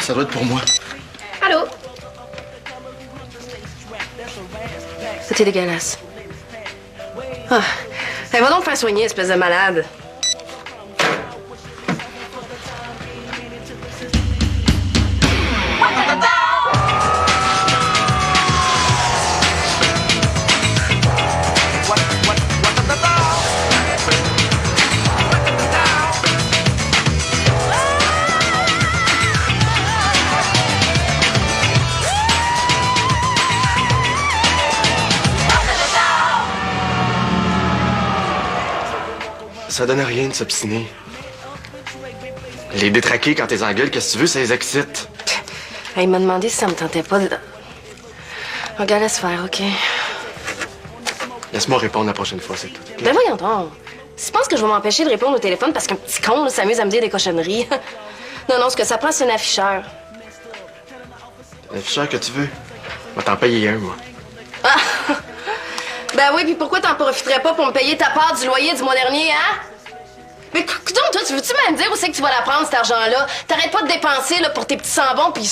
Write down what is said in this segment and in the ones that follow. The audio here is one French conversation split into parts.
Ça doit être pour moi. Allô? C'était dégueulasse. Ah. Hey, va donc faire soigner, espèce de malade. Ça donne à rien de s'obstiner. Les détraquer quand t'es en gueule, qu'est-ce que tu veux, ça les excite. Hey, il m'a demandé si ça me tentait pas de... Regarde, laisse faire, OK? Laisse-moi répondre la prochaine fois, c'est tout. Okay? Ben voyons donc. Si tu penses que je vais m'empêcher de répondre au téléphone parce qu'un petit con là, s'amuse à me dire des cochonneries. Non, ce que ça prend, c'est un afficheur. L'afficheur que tu veux. Je vais t'en payer un, moi. Ah! Ben oui, puis pourquoi t'en profiterais pas pour me payer ta part du loyer du mois dernier, hein? Mais écoute, toi, tu veux-tu me dire où c'est que tu vas la prendre, cet argent-là? T'arrêtes pas de dépenser là, pour tes petits sambons, puis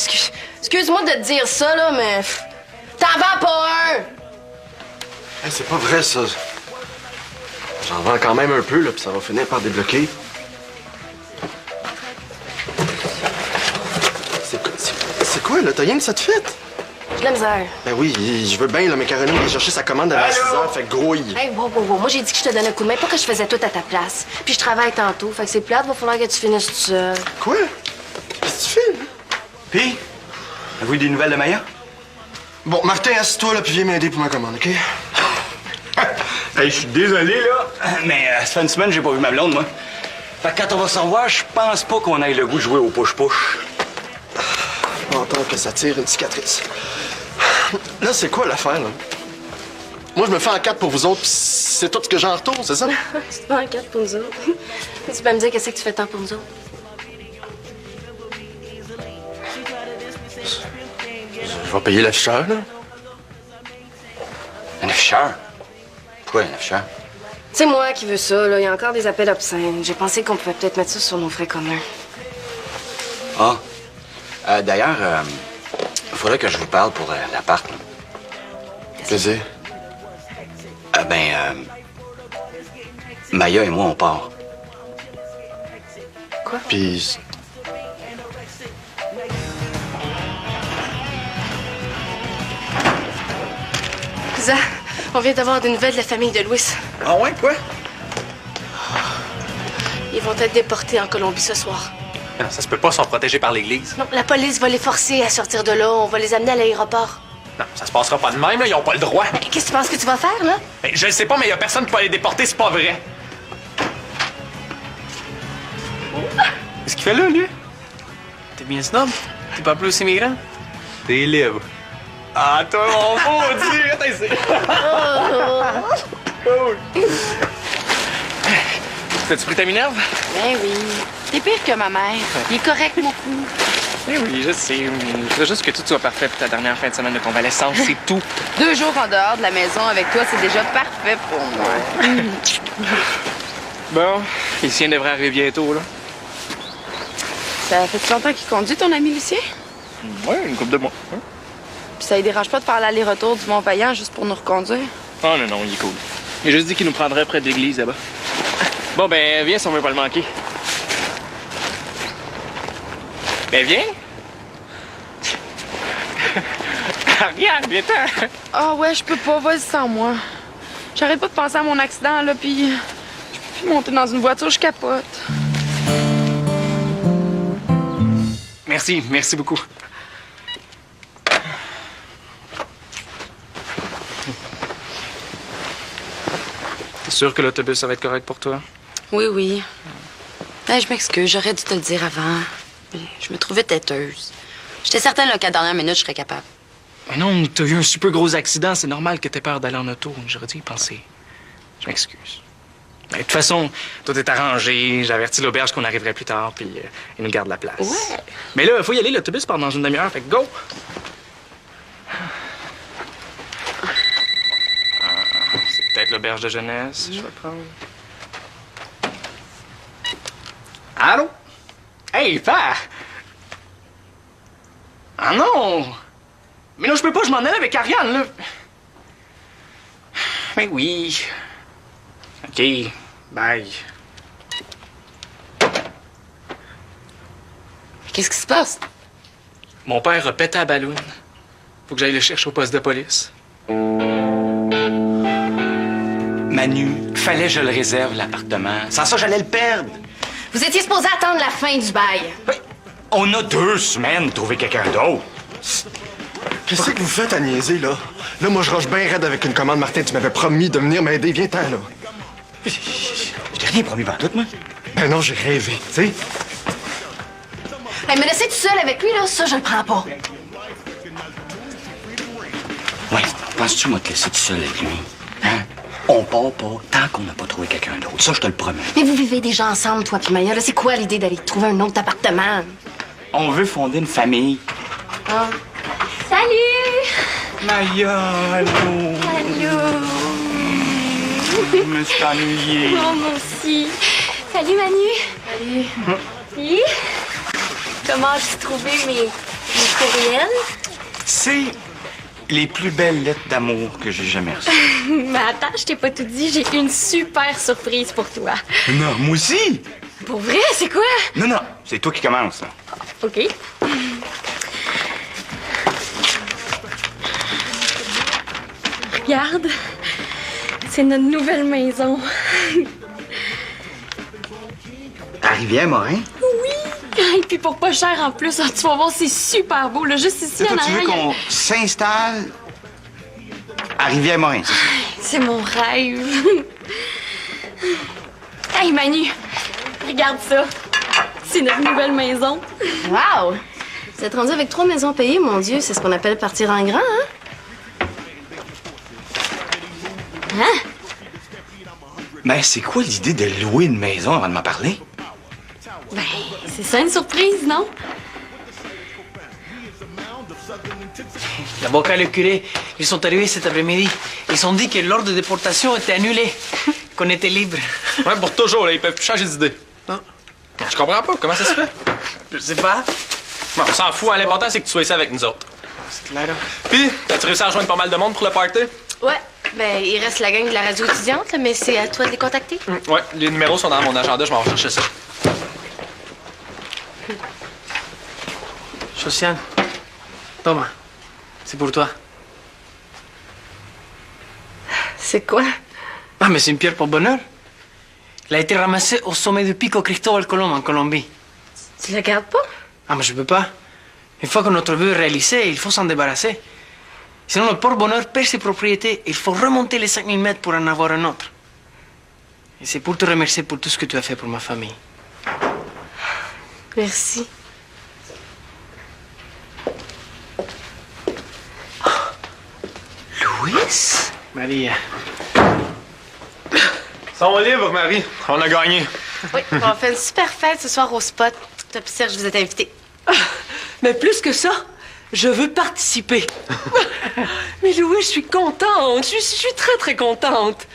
excuse-moi de te dire ça, là, mais... T'en vends pas un! Hey, c'est pas vrai, ça. J'en vends quand même un peu, là, puis ça va finir par débloquer. C'est quoi, là? T'as rien que ça te fit? J'ai de la misère. Ben oui, je veux bien, là, mais Caroline vient chercher sa commande à 6 heures, fait grouille. Hey, wow. Moi, j'ai dit que je te donnais un coup de main, pas que je faisais tout à ta place. Puis je travaille tantôt, fait que c'est plate, va falloir que tu finisses tout seul. Quoi? Qu'est-ce que tu fais, là? Puis, avez-vous eu des nouvelles de Maya? Bon, Martin, assis-toi, là, puis viens m'aider pour ma commande, OK? Hey, je suis désolé, là, mais ça fait une semaine que j'ai pas vu ma blonde, moi. Fait que quand on va se revoir, je pense pas qu'on ait le goût de jouer au push-push. J'entends que ça tire une cicatrice. Là, c'est quoi l'affaire, là? Moi, je me fais en 4 pour vous autres, pis c'est tout ce que j'ai en retour, c'est ça? Tu te fais en 4 pour nous autres. Tu peux me dire qu'est-ce que tu fais tant pour nous autres? Je vais payer l'afficheur, là. Un afficheur? Pourquoi un afficheur? C'est moi qui veux ça, là. Il y a encore des appels obscènes. J'ai pensé qu'on pouvait peut-être mettre ça sur nos frais communs. Ah. D'ailleurs, il faudrait que je vous parle pour l'appart. Plaisir. Maya et moi, on part. Quoi? Puis... Cousin, on vient d'avoir des nouvelles de la famille de Louis. Ah ouais, quoi? Ils vont être déportés en Colombie ce soir. Non, ça se peut pas, ils sont protégés par l'Église. Non, la police va les forcer à sortir de là. On va les amener à l'aéroport. Non, ça se passera pas de même, là. Ils ont pas le droit. Mais qu'est-ce que tu penses que tu vas faire, là? Ben, je le sais pas, mais y a personne qui peut les déporter, c'est pas vrai. Qu'est-ce qu'il fait là, lui? T'es bien snob? T'es pas plus immigrant? T'es libre. Ah, toi, mon maudit! Attends, c'est... T'as-tu pris ta Minerve? Ben oui. T'es pire que ma mère. Il est correct, mon cou. Eh oui, je sais. Je veux juste que tout soit parfait pour ta dernière fin de semaine de convalescence, c'est tout. 2 jours en dehors de la maison avec toi, c'est déjà parfait pour moi. Bon, les siens devraient arriver bientôt, là. Ça fait longtemps qu'il conduit, ton ami Lucien? Ouais, une couple de mois. Hein? Puis ça ne dérange pas de faire l'aller-retour du Mont-Vaillant juste pour nous reconduire? Oh non, il est cool. Il a juste dit qu'il nous prendrait près de l'église, là-bas. Bon, ben, viens si on veut pas le manquer. Ben, viens. Regarde, viens-t'en. Ah ouais, je peux pas, vas-y sans moi. J'arrête pas de penser à mon accident, là, puis je peux plus monter dans une voiture, je capote. Merci beaucoup. T'es sûr que l'autobus, ça va être correct pour toi? Oui. Ben, je m'excuse, j'aurais dû te le dire avant. Je me trouvais têteuse. J'étais certaine là, qu'à la dernière minute, je serais capable. Mais non, t'as eu un super gros accident. C'est normal que t'aies peur d'aller en auto. J'aurais dû y penser. Je m'excuse. Mais de toute façon, tout est arrangé. J'ai averti l'auberge qu'on arriverait plus tard, puis ils nous gardent la place. Ouais. Mais là, il faut y aller. L'autobus part dans une demi-heure, fait que go! C'est peut-être l'auberge de jeunesse. Je vais prendre. Allô? Hey, père! Ah non! Mais non, je peux pas, je m'en allais avec Ariane, là. Mais oui. OK, bye. Qu'est-ce qui se passe? Mon père a pété à ballon. Faut que j'aille le chercher au poste de police. Manu, fallait que je le réserve, l'appartement. Sans ça, j'allais le perdre. Vous étiez supposé attendre la fin du bail. Ben, on a 2 semaines pour trouver quelqu'un d'autre. Qu'est-ce que vous faites à niaiser, là? Là, moi, je roche bien raide avec une commande. Martin, tu m'avais promis de venir m'aider. Viens-t'en, là. Je t'ai rien promis pendant tout, moi. Ben non, j'ai rêvé, tu sais. Hey, me laisser tout seul avec lui, là, ça, je le prends pas. Ouais, penses-tu, moi, te laisser tout seul avec lui? Hein? On part pas tant qu'on n'a pas trouvé quelqu'un d'autre. Ça, je te le promets. Mais vous vivez déjà ensemble, toi puis Maya. Là, c'est quoi l'idée d'aller trouver un autre appartement? On veut fonder une famille. Ah. Salut! Maya, allô? Allô? Je me suis ennuyé. Oh, moi aussi. Salut, Manu. Salut. Oui? Comment as-tu trouvé mes courriels? C'est les plus belles lettres d'amour que j'ai jamais reçues. Mais attends, je t'ai pas tout dit. J'ai une super surprise pour toi. Non, moi aussi. Pour vrai, c'est quoi? Non, non, c'est toi qui commence, là. OK. Regarde. C'est notre nouvelle maison. À Rivière-Morin? Et puis pour pas cher en plus, tu vas voir, c'est super beau. Là, juste ici, Là, en toi, tu veux arrière, il y a- qu'on s'installe à Rivière-Morin, c'est ça? C'est mon rêve. Hey, Manu, regarde ça. C'est notre nouvelle maison. Wow! Vous êtes rendu avec 3 maisons payées, mon Dieu. C'est ce qu'on appelle partir en grand, hein? Hein? Ben, c'est quoi l'idée de louer une maison avant de m'en parler? Ben, c'est ça une surprise, non? L'avocat et le curé, ils sont arrivés cet après-midi. Ils ont dit que l'ordre de déportation était annulé, qu'on était libre. Ouais, pour toujours, là, ils peuvent plus changer d'idée. Non. Je comprends pas, comment ça se fait? Je sais pas. Bon, on s'en fout, hein, l'important c'est que tu sois ici avec nous autres. C'est clair. Puis, t'as-tu réussi à rejoindre pas mal de monde pour le party? Ouais. Ben, il reste la gang de la radio étudiante, là, mais c'est à toi de les contacter. Ouais, les numéros sont dans mon agenda, je m'en vais chercher ça. Josiane, Thomas, c'est pour toi. C'est quoi? Ah, mais c'est une pierre pour bonheur. Elle a été ramassée au sommet du Pico Cristóbal Colón en Colombie. Tu la gardes pas? Ah, mais je peux pas. Une fois que notre vœu est réalisé, il faut s'en débarrasser. Sinon, le porte-bonheur perd ses propriétés. Il faut remonter les 5000 mètres pour en avoir un autre. Et c'est pour te remercier pour tout ce que tu as fait pour ma famille. Merci. Louis? Marie, Ils sont libres, Marie. On a gagné. Oui, on fait une super fête ce soir au spot. Toi puis Serge, vous êtes invités. Mais plus que ça, je veux participer. Mais Louis, je suis contente. Je suis très, très contente.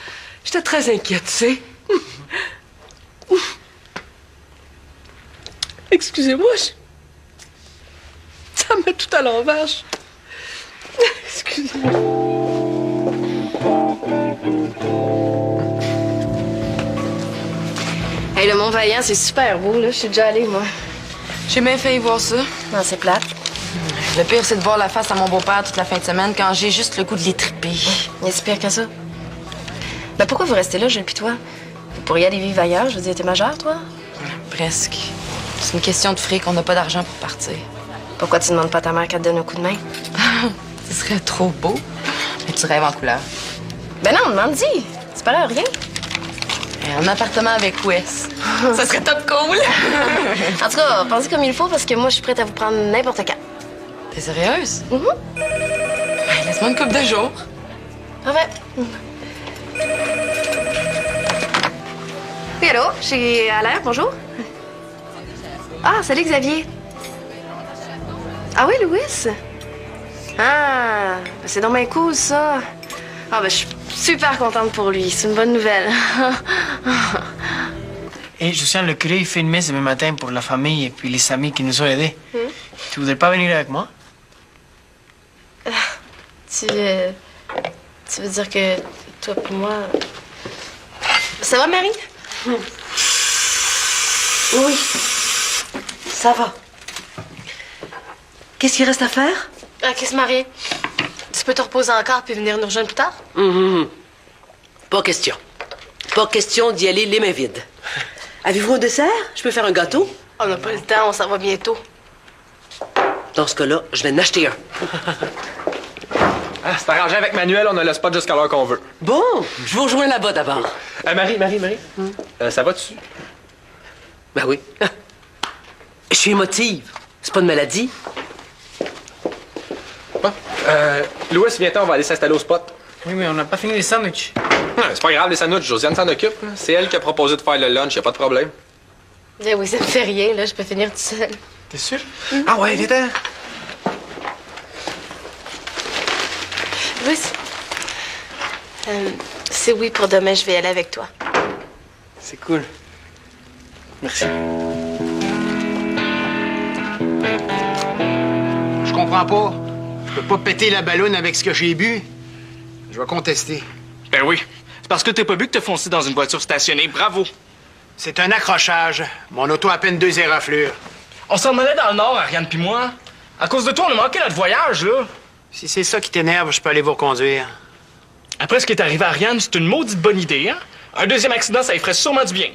J'étais très inquiète, tu sais. Excusez-moi, ça me met tout à l'envers. Excusez-moi. Hey, le Mont-Vaillant, c'est super beau, là. Je suis déjà allée, moi. J'ai bien failli voir ça. Non, c'est plate. Le pire, c'est de voir la face à mon beau-père toute la fin de semaine quand j'ai juste le goût de les triper. Il y a si pire que ça. Ben, pourquoi vous restez là, Jules pis toi? Vous pourriez aller vivre ailleurs. Je veux dire, t'es majeur, toi? Presque. C'est une question de fric, on n'a pas d'argent pour partir. Pourquoi tu demandes pas à ta mère qu'elle te donne un coup de main? Ce serait trop beau. Mais tu rêves en couleur. Ben non, demande-y. Tu parles à rien. Un appartement avec Wes. Ça serait top cool. En tout cas, pensez comme il faut parce que moi, je suis prête à vous prendre n'importe quand. T'es sérieuse? Mhm. Ben, laisse-moi une couple de jours. Parfait. Oui, allô? Chez Alain, bonjour. Ah, salut Xavier. Ah oui, Louis? Ah, ben c'est donc bien cool, ça. Ah, ben je suis super contente pour lui. C'est une bonne nouvelle. Et Josiane, le curé, il fait une messe demain matin pour la famille et puis les amis qui nous ont aidés. Tu voudrais pas venir avec moi? Tu veux dire que toi et moi... Ça va, Marie? Oui. Ça va. Qu'est-ce qu'il reste à faire? Qu'est-ce, Marie? Tu peux te reposer encore puis venir nous rejoindre plus tard? Pas question. Pas question d'y aller les mains vides. Avez-vous un dessert? Je peux faire un gâteau? On n'a pas le temps, on s'en va bientôt. Dans ce cas-là, je vais en acheter un. Ah, c'est arrangé avec Manuel, on a le spot jusqu'à l'heure qu'on veut. Bon, je vous rejoins là-bas d'abord. Marie. Ça va-tu? Ben oui. Je suis émotive. C'est pas une maladie. Bon. Louis, viens-t'en, on va aller s'installer au spot. Oui, mais on n'a pas fini les sandwichs. C'est pas grave, les sandwichs, Josiane s'en occupe. C'est elle qui a proposé de faire le lunch, y a pas de problème. Eh oui, ça me fait rien, là. Je peux finir tout seul. T'es sûr? Ah ouais, viens-t'en. Louis, c'est oui pour demain, je vais y aller avec toi. C'est cool. Merci. Je comprends pas. Je peux pas péter la ballonne avec ce que j'ai bu. Je vais contester. Ben oui. C'est parce que t'as pas bu que t'as foncé dans une voiture stationnée. Bravo. C'est un accrochage. Mon auto a à peine 2 éraflures. On s'en allait dans le nord, Ariane puis moi. À cause de toi, on a manqué notre voyage, là. Si c'est ça qui t'énerve, je peux aller vous reconduire. Après ce qui est arrivé à Ariane, c'est une maudite bonne idée, hein? Un deuxième accident, ça lui ferait sûrement du bien.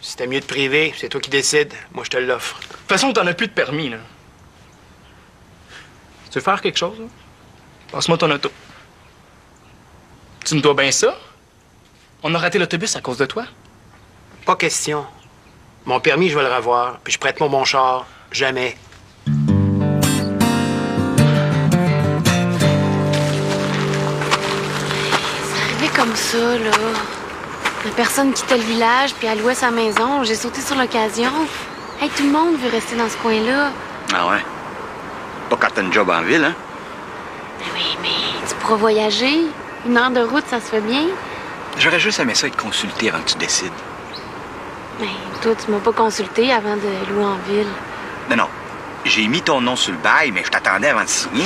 Si c'était mieux de priver, c'est toi qui décides. Moi, je te l'offre. De toute façon, t'en as plus de permis, là. Tu veux faire quelque chose, là? Passe-moi ton auto. Tu me dois bien ça? On a raté l'autobus à cause de toi? Pas question. Mon permis, je vais le revoir. Puis je prête mon bon char. Jamais. C'est arrivé comme ça, là. La personne quittait le village, puis elle louait sa maison. J'ai sauté sur l'occasion. Hey, tout le monde veut rester dans ce coin-là. Ah ouais? Pas quand t'as une job en ville, hein? Ben oui, mais tu pourras voyager. 1 heure de route, ça se fait bien. J'aurais juste aimé ça être consulté avant que tu décides. Mais toi, tu m'as pas consulté avant de louer en ville. Non. J'ai mis ton nom sur le bail, mais je t'attendais avant de signer.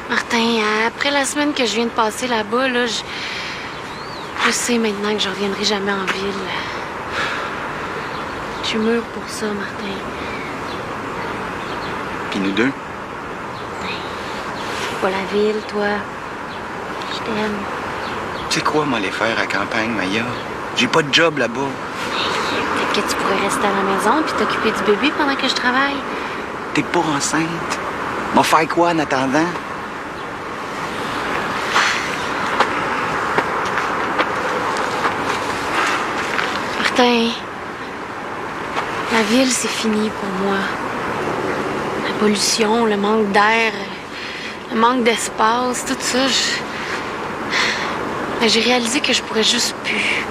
Martin, après la semaine que je viens de passer là-bas, là, je sais maintenant que je reviendrai jamais en ville. Je suis mûre pour ça, Martin. Puis nous deux? Pas la ville, toi. Je t'aime. Tu sais quoi, moi, les faire à campagne, Maya? J'ai pas de job là-bas. Peut-être que tu pourrais rester à la maison puis t'occuper du bébé pendant que je travaille. T'es pas enceinte. M'en faire quoi en attendant? Martin, la ville, c'est fini pour moi. La pollution, le manque d'air, le manque d'espace, tout ça, j'ai réalisé que je pourrais juste plus.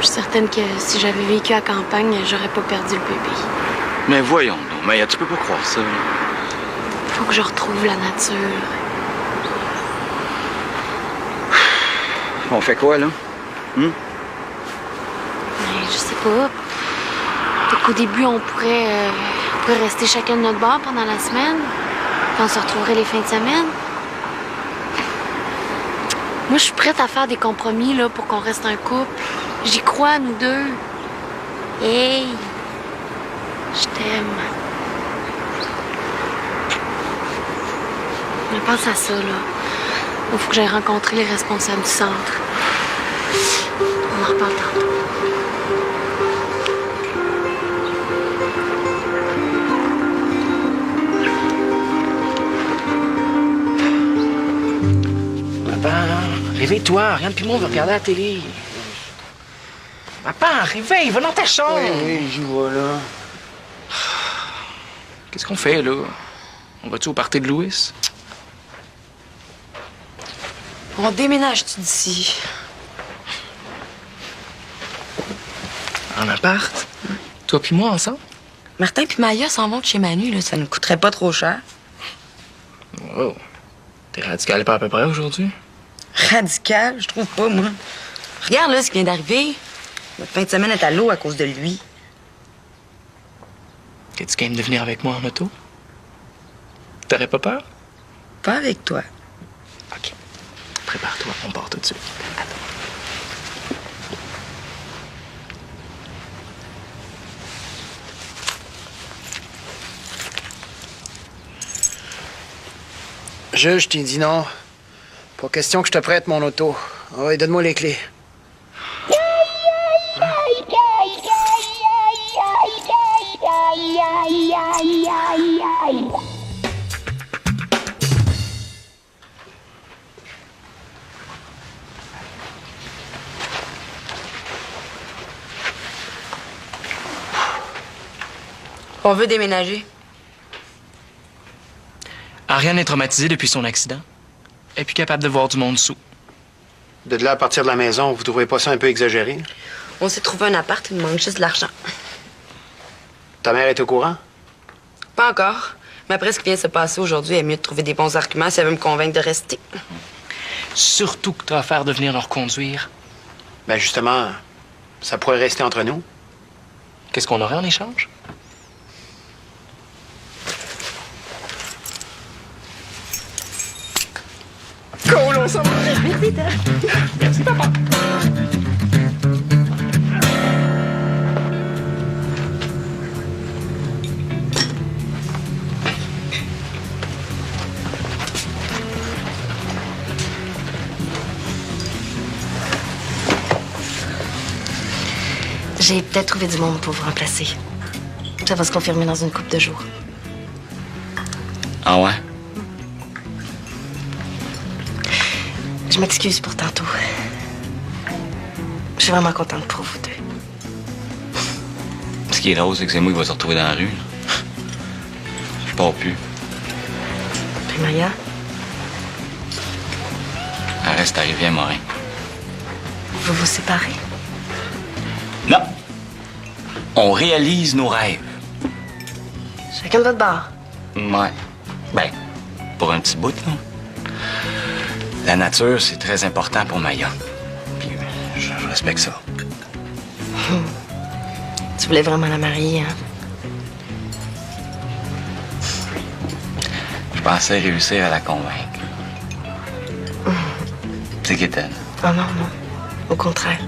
Je suis certaine que si j'avais vécu à campagne, j'aurais pas perdu le bébé. Mais voyons donc, Maya, tu peux pas croire ça. Faut que je retrouve la nature. On fait quoi, là? Mais je sais pas. Peut-être qu'au début, on pourrait rester chacun de notre bord pendant la semaine. Puis on se retrouverait les fins de semaine. Moi, je suis prête à faire des compromis là, pour qu'on reste un couple. J'y crois, nous deux. Hey! Je t'aime. Mais pense à ça, là. Il faut que j'aille rencontrer les responsables du centre. On en reparle tantôt. Papa, réveille-toi. Rien puis moi, on va regarder la télé. Papa, réveille, va dans ta chambre. Oui, j'y vois là. Qu'est-ce qu'on fait, là? On va-tu au party de Louis? On déménage-tu d'ici? En appart? Toi puis moi, ensemble? Martin puis Maya s'en vont de chez Manu, là. Ça ne coûterait pas trop cher. Oh. T'es radical pas à peu près aujourd'hui? Radical, je trouve pas, moi. Regarde, là, ce qui vient d'arriver. Notre fin de semaine est à l'eau à cause de lui. T'es-tu game de venir avec moi en auto? T'aurais pas peur? Pas avec toi. OK. Prépare-toi, on part tout de suite. Je t'ai dit non. Pas question que je te prête mon auto. Ouais, donne-moi les clés. On veut déménager. Ariane est traumatisée depuis son accident. Elle est plus capable de voir du monde sous. De là à partir de la maison, vous trouvez pas ça un peu exagéré? On s'est trouvé un appart, il nous manque juste de l'argent. Ta mère est au courant? Pas encore. Mais après ce qui vient de se passer aujourd'hui, il est mieux de trouver des bons arguments si elle veut me convaincre de rester. Surtout que t'as affaire de venir nous reconduire. Ben justement, ça pourrait rester entre nous. Qu'est-ce qu'on aurait en échange? Cool, on s'en va! Merci, papa. J'ai peut-être trouvé du monde pour vous remplacer. Ça va se confirmer dans une couple de jours. Ah ouais? Je m'excuse pour tantôt. Je suis vraiment contente pour vous deux. Ce qui est drôle, c'est que c'est moi qui va se retrouver dans la rue. Je pars plus. Puis Maya, Elle reste à Rivière-Morin. vous vous séparez? Non! On réalise nos rêves. Chacun de votre bord. Ouais. Ben, pour un petit bout, là. La nature, c'est très important pour Maya. Puis je respecte ça. Tu voulais vraiment la marier, hein? Je pensais réussir à la convaincre. C'est qu'étonne. Oh non, non. Au contraire.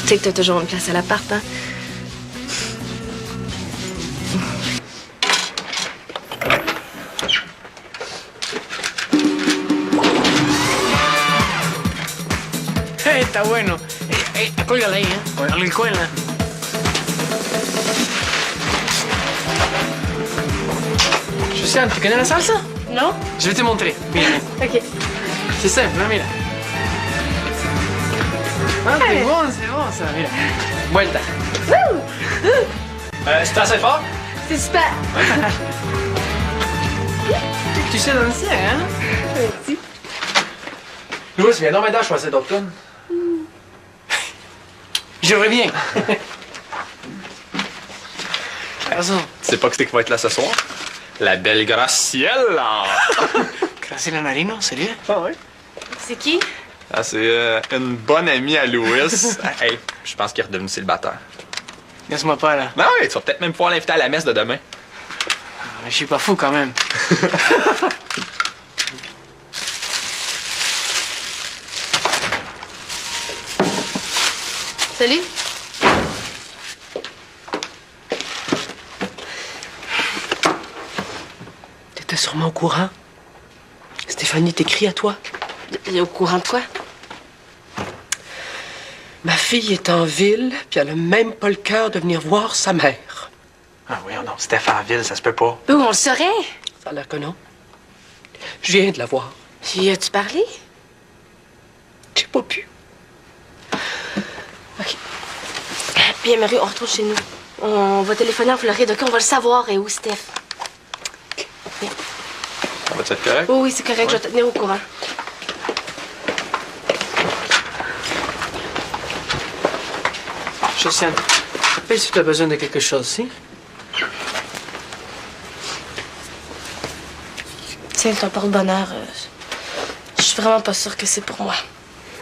Tu sais que t'as toujours une place à l'appart, hein? Hey, está bueno. Cuélgala ahí, ¿eh? A la escuela. Luciane, tu connais la salsa? Non? Je vais te montrer. Mira. OK. C'est simple, hein, mira. Ah, c'est bon, ça, mira. Vuelta. C'est assez fort? C'est super. Tu sais danser, hein? Merci. Louis, viens donc m'aider à choisir d'autres tonnes. Je reviens. Raison. Tu sais pas que c'est qui va être là ce soir? La belle Graciela! Graciela Narino, sérieux? Ah oui? C'est qui? Ah, c'est une bonne amie à Louis. Hey, je pense qu'il est redevenu célibataire. Laisse-moi pas, là. Ben oui, tu vas peut-être même pouvoir l'inviter à la messe de demain. Mais je suis pas fou, quand même. Salut. T'étais sûrement au courant. Stéphanie t'écrit à toi. Au courant de quoi? Ma fille est en ville, puis elle a même pas le cœur de venir voir sa mère. Ah oui, non, Steph en ville, ça se peut pas. Où on le saurait? Ça a l'air que non. Je viens de la voir. Puis as-tu parlé? J'ai pas pu. OK. Puis, Marie, on retourne chez nous. On va téléphoner en Floride, OK? On va le savoir. Et où, Steph? Ça va être correct? Oui, oui, c'est correct. Je vais te tenir au courant. Josiane, appelle si tu as besoin de quelque chose, si? Tiens, ton porte-bonheur, je suis vraiment pas sûre que c'est pour moi.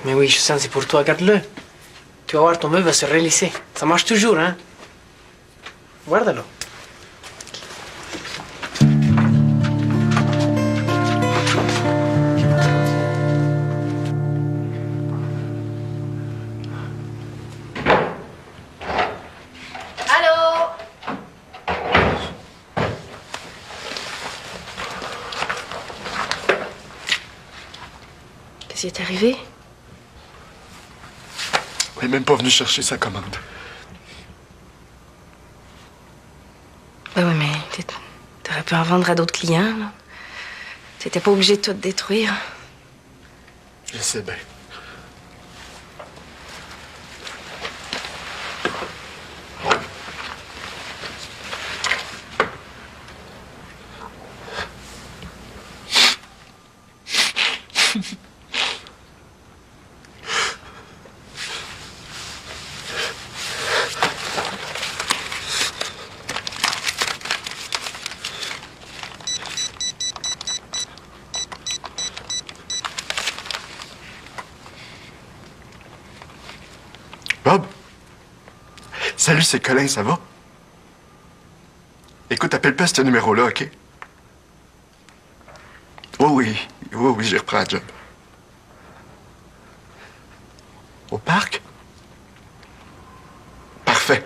Mais oui, Josiane, c'est pour toi, garde-le. Tu vas voir, ton vœu va se réaliser. Ça marche toujours, hein? Guardalo. Allô? Qu'est-ce qui est arrivé? Il est même pas venu chercher sa commande. Ben oui, mais t'aurais pu en vendre à d'autres clients, là. T'étais pas obligé de tout détruire. Je sais bien. Bob? Salut, c'est Colin, ça va? Écoute, appelle pas ce numéro-là, OK? Oui, j'y reprends la job. Au parc? Parfait.